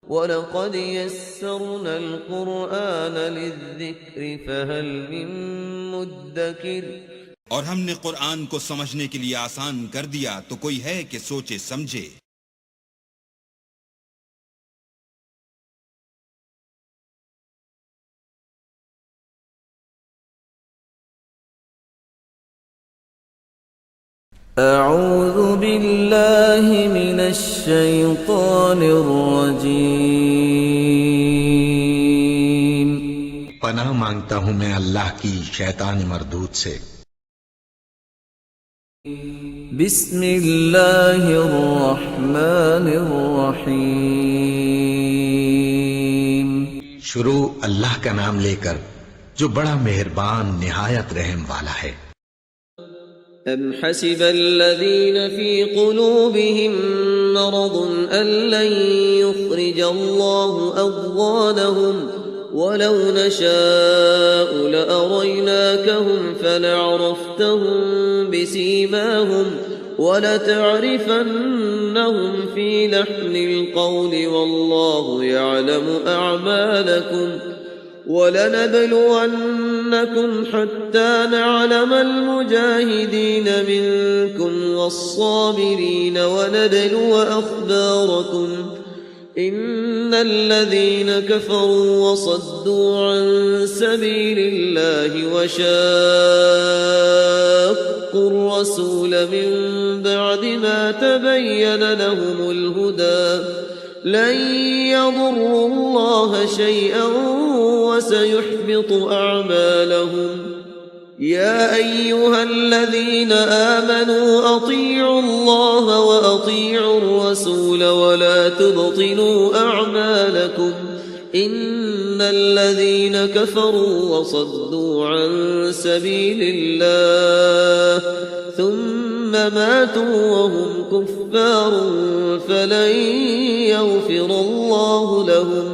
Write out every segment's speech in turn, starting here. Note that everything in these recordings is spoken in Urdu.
وَلَقَدْ يَسَّرْنَا الْقُرْآنَ لِلذِّكْرِ فَهَلْ مِن مُّدَّكِرٍ، اور ہم نے قرآن کو سمجھنے کے لیے آسان کر دیا تو کوئی ہے کہ سوچے سمجھے۔ اعوذ باللہ من الشیطان الرجیم، پناہ مانگتا ہوں میں اللہ کی شیطان مردود سے۔ بسم اللہ الرحمن الرحیم، شروع اللہ کا نام لے کر جو بڑا مہربان نہایت رحم والا ہے۔ ام حسب الذین فی قلوبہم مرض ان لن یخرج اللہ اضغانہم ولو نشاء لأریناکہم فلعرفتہم بسیماہم ولتعرفنہم فی لحن القول واللہ یعلم اعمالکم وَلَنَبْلُوَنَّكُمْ حَتَّى نَعْلَمَ الْمُجَاهِدِينَ مِنكُمْ وَالصَّابِرِينَ وَنَبْلُوَ أَخْبَارَكُمْ إِنَّ الَّذِينَ كَفَرُوا وَصَدُّوا عَن سَبِيلِ اللَّهِ وَشَاقُّوا الرَّسُولَ مِن بَعْدِ مَا تَبَيَّنَ لَهُمُ الْهُدَى لن يضروا الله شيئا وسيحبط أعمالهم يا أيها الذين آمنوا أطيعوا الله وأطيعوا الرسول ولا تبطلوا أعمالكم إن الذين كفروا وصدوا عن سبيل الله ثم ماتوا وهم كفار فلن يغفر الله لهم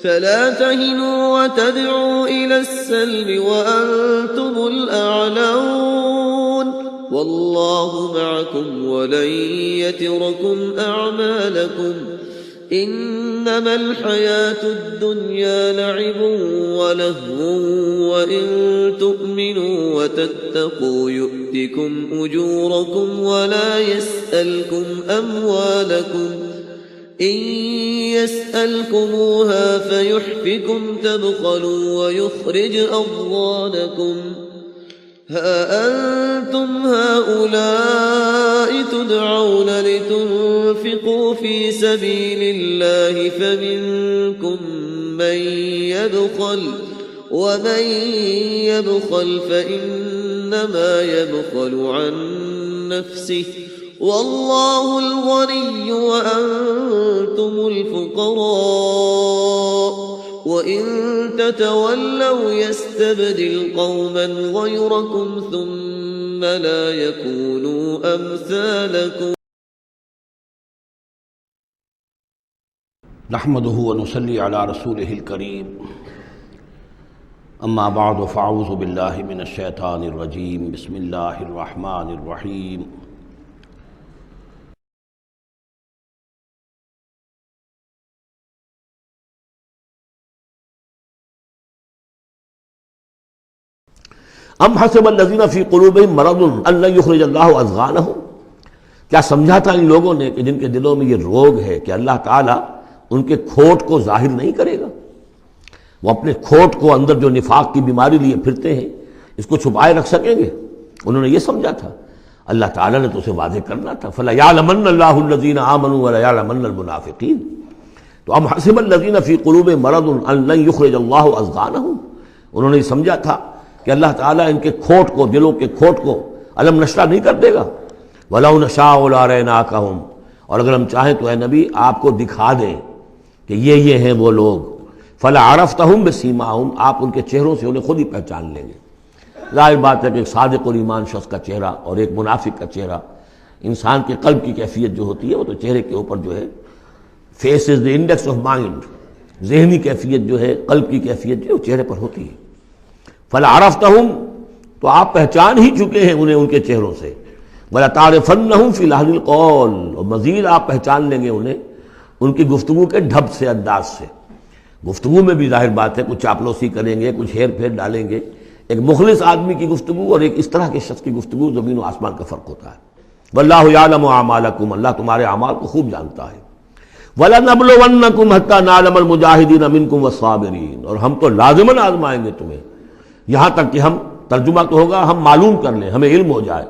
فلا تهنوا وتدعوا إلى السلم وأنتم الأعلون والله معكم ولن يتركم أعمالكم إنما الحياة الدنيا لعب ولهو وإن تؤمنوا وتتقوا يؤتكم أجوركم ولا يسألكم أموالكم إن يسألكموها فيحفكم تبخلوا ويخرج أضغانكم ها أنتم هؤلاء تدعون لتنفقوا في سبيل الله فمنكم من يبخل ومن يبخل فإنما يبخل عن نفسه والله الغني وأنتم الفقراء وإن تتولوا يستبدل قوما غيركم ثم لا يكونوا أمثالكم۔ نحمده ونصلي على رسوله الكريم اما بعد فاعوذ بالله من الشيطان الرجيم بسم الله الرحمن الرحيم ام حسب الذين في قلوبهم مرض ان لن يخرج الله اضغانهم، کیا سمجھا تھا ان لوگوں نے کہ جن کے دلوں میں یہ روگ ہے کہ اللہ تعالیٰ ان کے کھوٹ کو ظاہر نہیں کرے گا، وہ اپنے کھوٹ کو اندر جو نفاق کی بیماری لیے پھرتے ہیں اس کو چھپائے رکھ سکیں گے؟ انہوں نے یہ سمجھا تھا، اللہ تعالیٰ نے تو اسے واضح کرنا تھا۔ فَلَيَعْلَمَنَّ اللَّهُ الَّذِينَ آمَنُوا وَلَيَعْلَمَنَّ الْمُنَافِقِينَ۔ تو ام حسب الذین فی قلوبہم مرض ان لن یخرج اللہ اضغانہم، انہوں نے یہ سمجھا تھا کہ اللہ تعالیٰ ان کے کھوٹ کو، دلوں کے کھوٹ کو علم نشرہ نہیں کر دے گا۔ وَلَوْ نَشَاءُ لَأَرَيْنَاكَهُمْ، اور اگر ہم چاہیں تو اے نبی آپ کو دکھا دیں کہ یہ ہیں وہ لوگ، فَلَعَرَفْتَهُمْ بِسِيمَاهُمْ، آپ ان کے چہروں سے انہیں خود ہی پہچان لیں گے۔ ظاہر بات ہے کہ ایک صادق الایمان شخص کا چہرہ اور ایک منافق کا چہرہ، انسان کے قلب کی کیفیت جو ہوتی ہے وہ تو چہرے کے اوپر جو ہے، face is the index of mind, ذہنی کیفیت جو ہے، قلب کی کیفیت جو ہے وہ چہرے پر ہوتی ہے۔ فَلَعَرَفْتَهُمْ، تو آپ پہچان ہی چکے ہیں انہیں ان کے چہروں سے۔ وَلَتَعْرِفَنَّهُمْ فِي لَحْنِ الْقَوْلِ، اور مزید آپ پہچان لیں گے انہیں ان کی گفتگو کے ڈھب سے، انداز سے. گفتگو میں بھی ظاہر بات ہے کچھ چاپلوسی کریں گے، کچھ ہیر پھیر ڈالیں گے. ایک مخلص آدمی کی گفتگو اور ایک اس طرح کے شخص کی گفتگو، زمین و آسمان کا فرق ہوتا ہے. واللہ یعلم اعمالکم، اللہ تمہارے اعمال کو خوب جانتا ہے. وَلَنَبْلُوَنَّكُمْ حَتَّى نَعْلَمَ الْمُجَاهِدِينَ مِنْكُمْ وَالصَّابِرِينَ، اور ہم تو لازماً آزمائیں گے تمہیں، یہاں تک کہ ہم، ترجمہ تو ہوگا ہم معلوم کر لیں، ہمیں علم ہو جائے.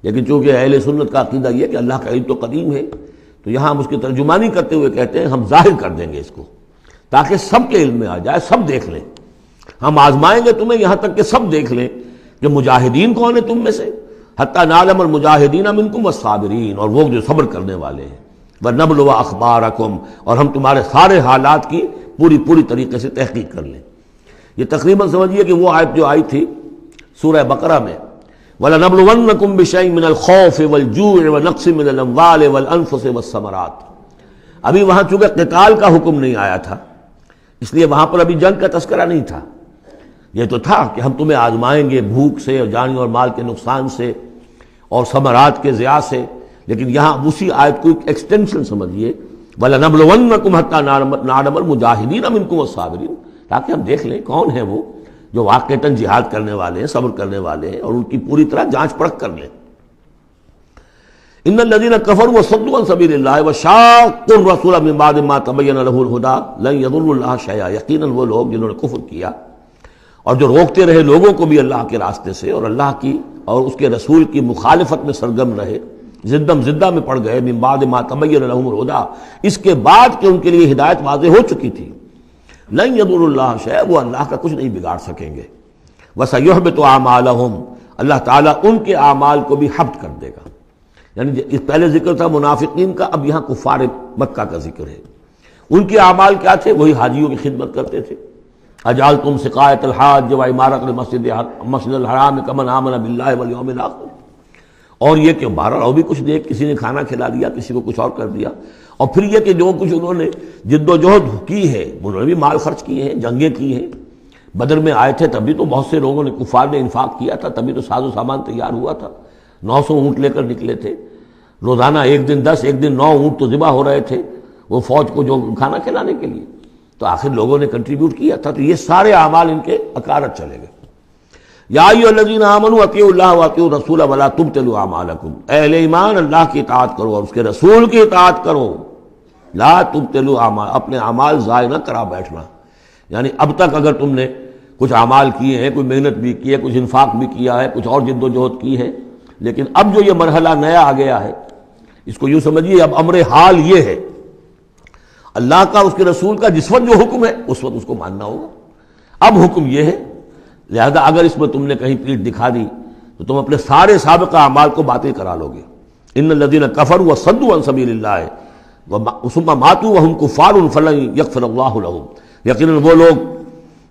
لیکن چونکہ اہل سنت کا عقیدہ یہ کہ اللہ کا علم تو قدیم ہے، تو یہاں ہم اس کی ترجمانی کرتے ہوئے کہتے ہیں ہم ظاہر کر دیں گے اس کو، تاکہ سب کے علم میں آ جائے، سب دیکھ لیں. ہم آزمائیں گے تمہیں یہاں تک کہ سب دیکھ لیں کہ مجاہدین کون ہیں تم میں سے. حتیٰ نعلم المجاہدین منکم والصابرین، اور وہ جو صبر کرنے والے ہیں. وَنَبْلُوَ أَخْبَارَكُمْ، اور ہم تمہارے سارے حالات کی پوری طریقے سے تحقیق کر لیں. یہ تقریباً سمجھیے کہ وہ آیت جو آئی تھی سورہ بقرہ میں، وَلَنَبْلُوَنَّكُمْ بِشَيْءٍ مِّنَ الْخَوْفِ وَالْجُوعِ وَنَقْصٍ مِّنَ الْأَمْوَالِ وَالْأَنفُسِ وَالثَّمَرَاتِ. ابھی وہاں چونکہ قتال کا حکم نہیں آیا تھا، اس لیے وہاں پر ابھی جنگ کا تذکرہ نہیں تھا. یہ تو تھا کہ ہم تمہیں آزمائیں گے بھوک سے اور جانی اور مال کے نقصان سے اور ثمرات کے ضیاع سے. لیکن یہاں اسی آیت کو ایک ایکسٹینشن سمجھیے، وَلَنَبْلُوَنَّكُمْ حَتَّى نَعْلَمَ الْمُجَاهِدِينَ مِنْكُمْ وَالصَّابِرِينَ، تاکہ ہم دیکھ لیں کون ہیں وہ جو واقعتاً جہاد کرنے والے ہیں، صبر کرنے والے ہیں، اور ان کی پوری طرح جانچ پرکھ کر لیں. ان الذين كفروا وصدوا عن سبيل الله وشاقوا الرسول من بعد ما تبين له الهدى لن يضروا الله شيئا، یقیناً وہ لوگ جنہوں نے کفر کیا اور جو روکتے رہے لوگوں کو بھی اللہ کے راستے سے اور اللہ کی اور اس کے رسول کی مخالفت میں سرگرم رہے، زدہ میں پڑ گئے، من بعد ما تبين لهم الهدى، اس کے بعد کہ ان کے لیے ہدایت واضح ہو چکی تھی، لن يضروا الله شيئا، وہ اللہ کا کچھ نہیں بگاڑ سکیں گے. وسيحبط اعمالهم، اللہ تعالیٰ ان کے اعمال کو بھی حبط کر دے گا. یعنی اس پہلے ذکر تھا منافقین کا، اب یہاں کفار مکہ کا ذکر ہے. ان کے اعمال کیا تھے؟ وہی حاجیوں کی خدمت کرتے تھے. اجعلتم سقایۃ الحاج وعمارۃ المسجد الحرام کمن آمن باللہ والیوم الآخر، اور یہ کہ بہرحال اور بھی کچھ دے، کسی نے کھانا کھلا دیا، کسی کو کچھ اور کر دیا. اور پھر یہ کہ جو کچھ انہوں نے جد و جہد کی ہے، انہوں نے بھی مال خرچ کیے ہیں، جنگیں کی ہیں. بدر میں آئے تھے تبھی تو بہت سے لوگوں نے، کفار نے انفاق کیا تھا، تبھی تو ساز و سامان تیار ہوا تھا. 900 اونٹ لے کر نکلے تھے، روزانہ ایک دن 10، ایک دن 9 اونٹ تو ذبح ہو رہے تھے وہ فوج کو جو کھانا کھلانے کے لیے. تو آخر لوگوں نے کنٹریبیوٹ کیا تھا. تو یہ سارے اعمال ان کے اکارت چلے گئے. یا ایھا الذین آمنوا اطیعوا اللہ واطیعوا الرسول ولا تبطلوا اعمالکم، اہل ایمان اللہ کی اطاعت کرو اور اس کے رسول کی اطاعت کرو. لا تبطلوا اعمال، اپنے اعمال ضائع نہ کرا بیٹھنا. یعنی اب تک اگر تم نے کچھ اعمال کیے ہیں، کوئی محنت بھی کی ہے، کچھ انفاق بھی کیا ہے، کچھ اور جد و جہد کی ہے، لیکن اب جو یہ مرحلہ نیا آ گیا ہے، اس کو یوں سمجھیے اب امر حال یہ ہے، اللہ کا اس کے رسول کا جس وقت جو حکم ہے اس وقت اس کو ماننا ہوگا. اب حکم یہ ہے، لہذا اگر اس میں تم نے کہیں پیٹھ دکھا دی تو تم اپنے سارے سابقہ اعمال کو باطل کرا لو گے. ان الذین کفروا وصدوا عن سبیل اللہ ثم ماتوا وهم کفار فلن یغفر اللہ لهم، یقیناً وہ لوگ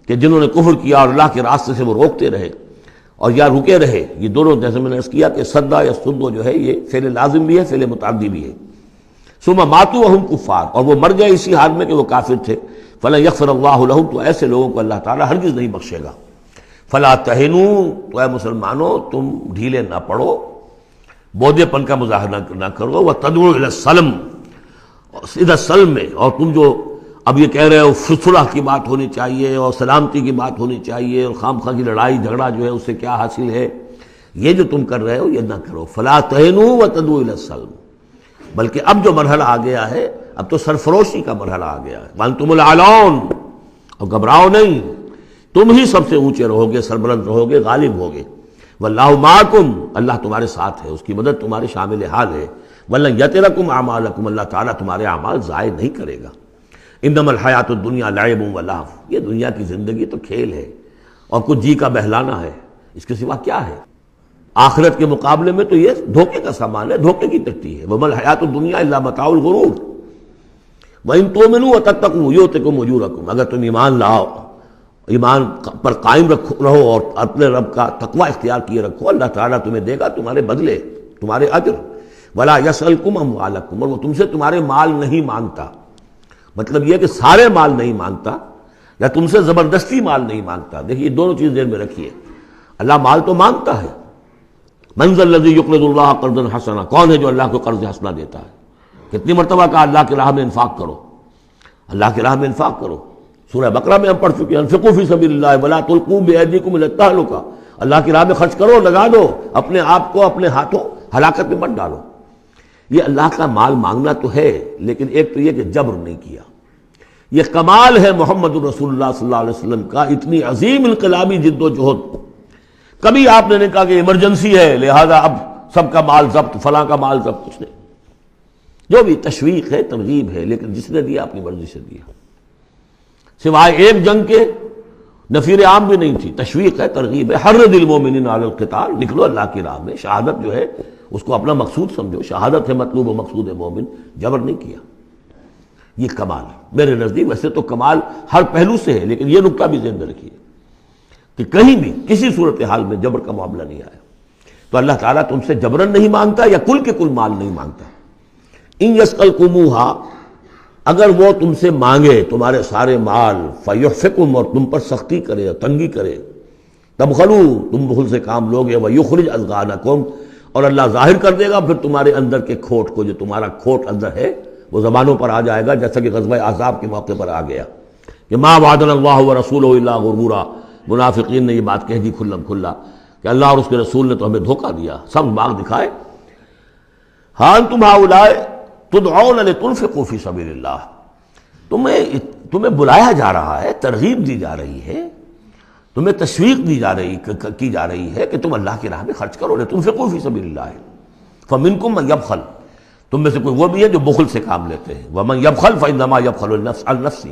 کہ جنہوں نے کفر کیا اور اللہ کے راستے سے وہ روکتے رہے اور یا رکے رہے، یہ دونوں جیسے میں نے عرض کیا کہ صدا یا صدو جو ہے یہ فعل لازم بھی ہے، فعل متعدی بھی ہے. ثم ماتوا وهم کفار، اور وہ مر گئے اسی حال میں کہ وہ کافر تھے. فلن یغفر اللہ لهم، تو ایسے لوگوں کو اللہ تعالیٰ ہرگز نہیں بخشے گا. فلا تہنوا، تو اے مسلمانوں تم ڈھیلے نہ پڑو، بودے پن کا مظاہرہ نہ کرو. وتدعوا الی السلم، سیدھا سلم میں، اور تم جو اب یہ کہہ رہے ہو صلح کی بات ہونی چاہیے اور سلامتی کی بات ہونی چاہیے اور خام خواہ کی لڑائی جھگڑا جو ہے اس سے کیا حاصل ہے، یہ جو تم کر رہے ہو یہ نہ کرو. فلا تہنوا وتدعوا الی السلم، بلکہ اب جو مرحلہ آ گیا ہے اب تو سرفروشی کا مرحلہ آ گیا ہے. وانتم الاعلون، اور گھبراؤ نہیں، تم ہی سب سے اونچے رہو گے، سربلند رہو گے، غالب ہوگے. واللہ معکم، اللہ تمہارے ساتھ ہے، اس کی مدد تمہارے شامل حال ہے. ولن یترکم اعمالکم، اللہ تعالیٰ تمہارے اعمال ضائع نہیں کرے گا. انما الحیات الدنیا لعب و لہو، یہ دنیا کی زندگی تو کھیل ہے اور کچھ جی کا بہلانا ہے، اس کے سوا کیا ہے؟ آخرت کے مقابلے میں تو یہ دھوکے کا سامان ہے، دھوکے کی ٹٹی ہے. وما الحیات الدنیا الا متاع الغرور وان تؤمنوا وتتقوا یؤتکم اجورکم، اگر تم ایمان لاؤ، ایمان پر قائم رہو اور اپنے رب کا تقوی اختیار کیے رکھو، اللہ تعالیٰ تمہیں دے گا تمہارے بدلے، تمہارے اجر. ولا یسألکم اموالکم، اور وہ تم سے تمہارے مال نہیں مانگتا. مطلب یہ کہ سارے مال نہیں مانگتا یا تم سے زبردستی مال نہیں مانگتا. دیکھیے دونوں چیز ذہن میں رکھیے، اللہ مال تو مانگتا ہے. من ذا الذی یقرض اللہ قرضا حسنا، کون ہے جو اللہ کو قرض حسنا دیتا ہے؟ کتنی مرتبہ کہا اللہ کی راہ میں انفاق کرو، اللہ کی راہ میں انفاق کرو. سورہ بقرہ میں ہم پڑھ چکے ہیں انفقوا فی سبیل اللہ ولا تلقوا بایدیکم الی التہلکہ. اللہ کی راہ میں خرچ کرو، لگا دو، اپنے آپ کو اپنے ہاتھوں ہلاکت میں مت ڈالو. یہ اللہ کا مال مانگنا تو ہے، لیکن ایک تو یہ کہ جبر نہیں کیا. یہ کمال ہے محمد رسول اللہ صلی اللہ علیہ وسلم کا، اتنی عظیم انقلابی جد و جہد. کبھی آپ نے نہیں کہا کہ ایمرجنسی ہے لہذا اب سب کا مال ضبط، فلاں کا مال ضبط، کچھ نہیں. جو بھی تشویق ہے، ترغیب ہے، لیکن جس نے دیا اپنی مرضی سے دیا. سوائے ایک جنگ کے نفیر عام بھی نہیں تھی. تشویق ہے، ترغیب ہے. حرض المؤمنین علی القتال، نکلو اللہ کی راہ میں. شہادت جو ہے اس کو اپنا مقصود سمجھو، شہادت ہے مطلوب و مقصود مومن. جبر نہیں کیا. یہ کمال ہے میرے نزدیک. ویسے تو کمال ہر پہلو سے ہے، لیکن یہ نکتہ بھی ذہن میں رکھیے کہ کہیں بھی کسی صورتحال میں جبر کا معاملہ نہیں آیا. تو اللہ تعالیٰ تم سے جبرن نہیں مانگتا یا کل کے کل مال نہیں مانگتا. ان یسألکموہا، اگر وہ تم سے مانگے تمہارے سارے مال، فیحفکم، اور تم پر سختی کرے، تنگی کرے، تبخلو، تم بخل سے کام لوگے، ویخرج اضغانکم، اور اللہ ظاہر کر دے گا پھر تمہارے اندر کے کھوٹ کو. جو تمہارا کھوٹ اندر ہے وہ زبانوں پر آ جائے گا، جیسا کہ غزوہ احزاب کے موقع پر آ گیا کہ ما وعدنا اللہ ورسولہ الا غرورا. منافقین نے یہ بات کہہ دی کھلم کھلا کہ اللہ اور اس کے رسول نے تو ہمیں دھوکہ دیا، سب باغ دکھائے. ہاں انتم ہؤلاء تدعون لتنفقوا فی سبیل اللہ، تمہیں بلایا جا رہا ہے، ترغیب دی جا رہی ہے، تمہیں تشویق دی جا رہی ہے کہ تم اللہ کی راہ میں خرچ کرو. لتنفقوا فی سبیل اللہ فمنکم من یبخل، تم میں سے کوئی وہ بھی ہے جو بخل سے کام لیتے ہیں. ومن یبخل فانما یبخل عن نفسہ،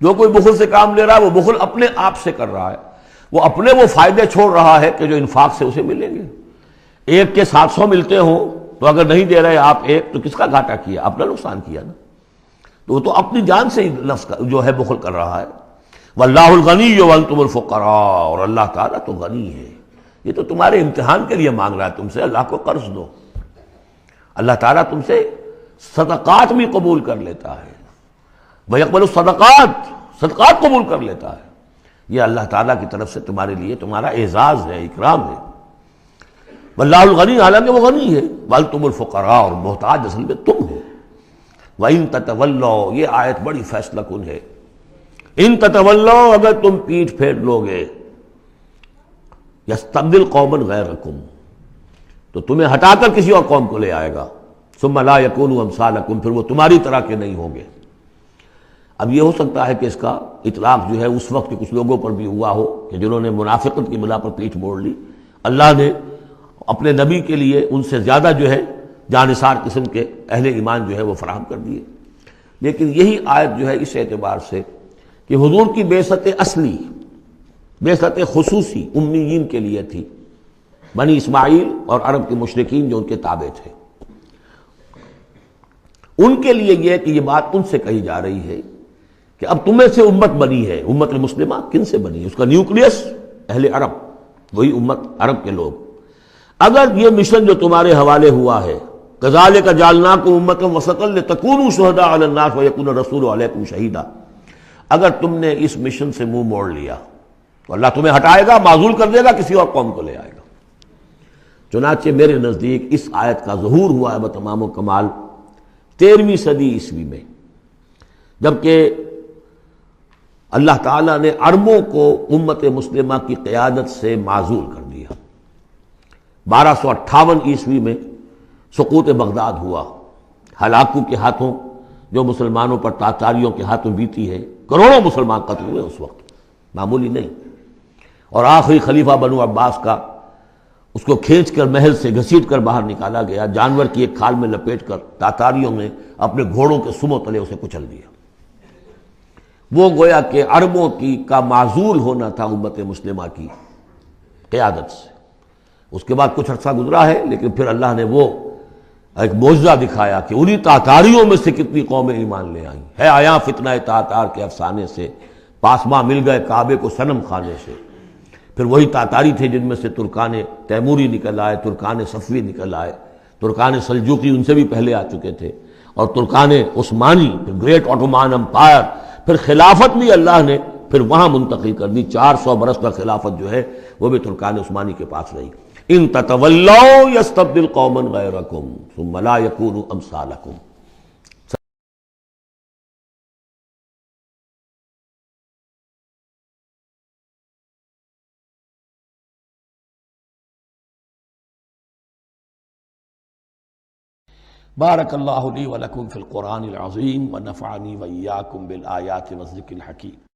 جو کوئی بخل سے کام لے رہا ہے وہ بخل اپنے آپ سے کر رہا ہے. وہ اپنے وہ فائدے چھوڑ رہا ہے کہ جو انفاق سے اسے ملیں گے. ایک کے 700 ملتے ہوں تو اگر نہیں دے رہے آپ ایک تو کس کا گھاٹا کیا؟ اپنا نقصان کیا نا. تو وہ تو اپنی جان سے نفس کا جو ہے بخل کر رہا ہے. واللہ الغنی وانتم الفقراء، اور اللہ تعالیٰ تو غنی ہے. یہ تو تمہارے امتحان کے لیے مانگ رہا ہے تم سے. اللہ کو قرض دو. اللہ تعالیٰ تم سے صدقات بھی قبول کر لیتا ہے. وَيَقْبَلُ الصَّدَقَاتِ، صدقات قبول کر لیتا ہے. یہ اللہ تعالیٰ کی طرف سے تمہارے لیے تمہارا اعزاز ہے، اکرام ہے. واللہ الغنی، حالانکہ وہ غنی ہے. وَأَنْتُمُ الْفُقَرَاءُ، اور محتاج اصل میں تم ہو. وَإِن تَتَوَلَّوْا، یہ آیت بڑی فیصلہ کن ہے. ان تتولوا، اگر تم پیٹھ پھیر لوگے، یستبدل قوما غیرکم، تو تمہیں ہٹا کر کسی اور قوم کو لے آئے گا. ثم لا یکونوا امثالکم، پھر وہ تمہاری طرح کے نہیں ہوں گے. اب یہ ہو سکتا ہے کہ اس کا اطلاق جو ہے اس وقت کچھ لوگوں پر بھی ہوا ہو کہ جنہوں نے منافقت کی بنا پر پیٹھ موڑ لی. اللہ نے اپنے نبی کے لیے ان سے زیادہ جو ہے جانثار قسم کے اہل ایمان جو ہے وہ فراہم کر دیے. لیکن یہی آیت جو ہے اس اعتبار سے کہ حضور کی بعثت اصلی، بعثت خصوصی امیین کے لیے تھی، بنی اسماعیل اور عرب کے مشرکین جو ان کے تابع تھے. ان کے لیے یہ کہ یہ بات ان سے کہی جا رہی ہے کہ اب تمہیں سے امت بنی ہے. امت مسلمہ کن سے بنی ہے؟ اس کا نیوکلیس اہل عرب، وہی امت عرب کے لوگ. اگر یہ مشن جو تمہارے حوالے ہوا ہے کذالک جعلناکم امۃ وسطا لتکونوا شہداء علی الناس ویکون الرسول علیکم شہیدا، اگر تم نے اس مشن سے منہ موڑ لیا تو اللہ تمہیں ہٹائے گا، معزول کر دے گا، کسی اور قوم کو لے آئے گا. چنانچہ میرے نزدیک اس آیت کا ظہور ہوا ہے بتمام و کمال 13ویں صدی عیسوی میں، جبکہ اللہ تعالیٰ نے عربوں کو امت مسلمہ کی قیادت سے معزول کر دیا. 1258 عیسوی میں سقوط بغداد ہوا. ہلاکو کے ہاتھوں جو مسلمانوں پر تاتاریوں کے ہاتھوں بیتی ہے، کروڑوں مسلمان قتل ہوئے اس وقت، معمولی نہیں. اور آخری خلیفہ بنو عباس کا، اس کو کھینچ کر محل سے گھسیٹ کر باہر نکالا گیا، جانور کی ایک کھال میں لپیٹ کر تاتاریوں نے اپنے گھوڑوں کے سموں تلے اسے کچل دیا. وہ گویا کہ عربوں کا معزول ہونا تھا امت مسلمہ کی قیادت سے. اس کے بعد کچھ عرصہ گزرا ہے، لیکن پھر اللہ نے وہ ایک معجزہ دکھایا کہ انہی تاتاریوں میں سے کتنی قومیں ایمان لے آئیں. ہے آیا فتنہ تاتار کے افسانے سے، پاسماں مل گئے کعبے کو صنم خانے سے. پھر وہی تاتاری تھے جن میں سے ترکان تیموری نکل آئے، ترکان صفوی نکل آئے، ترکان سلجوقی ان سے بھی پہلے آ چکے تھے، اور Terken Usmani, great Ottoman umpire. پھر خلافت بھی اللہ نے پھر وہاں منتقل کر دی. 400 برس کا خلافت جو ہے وہ بھی ترکان عثمانی کے پاس رہی. ان تتولوا یستبدل قوما غیرکم ثم لا یکونوا امثالکم. بارک اللہ لی ولکم فی القرآن العظیم ونفعنی وإیاکم بالآیات والذکر الحکیم.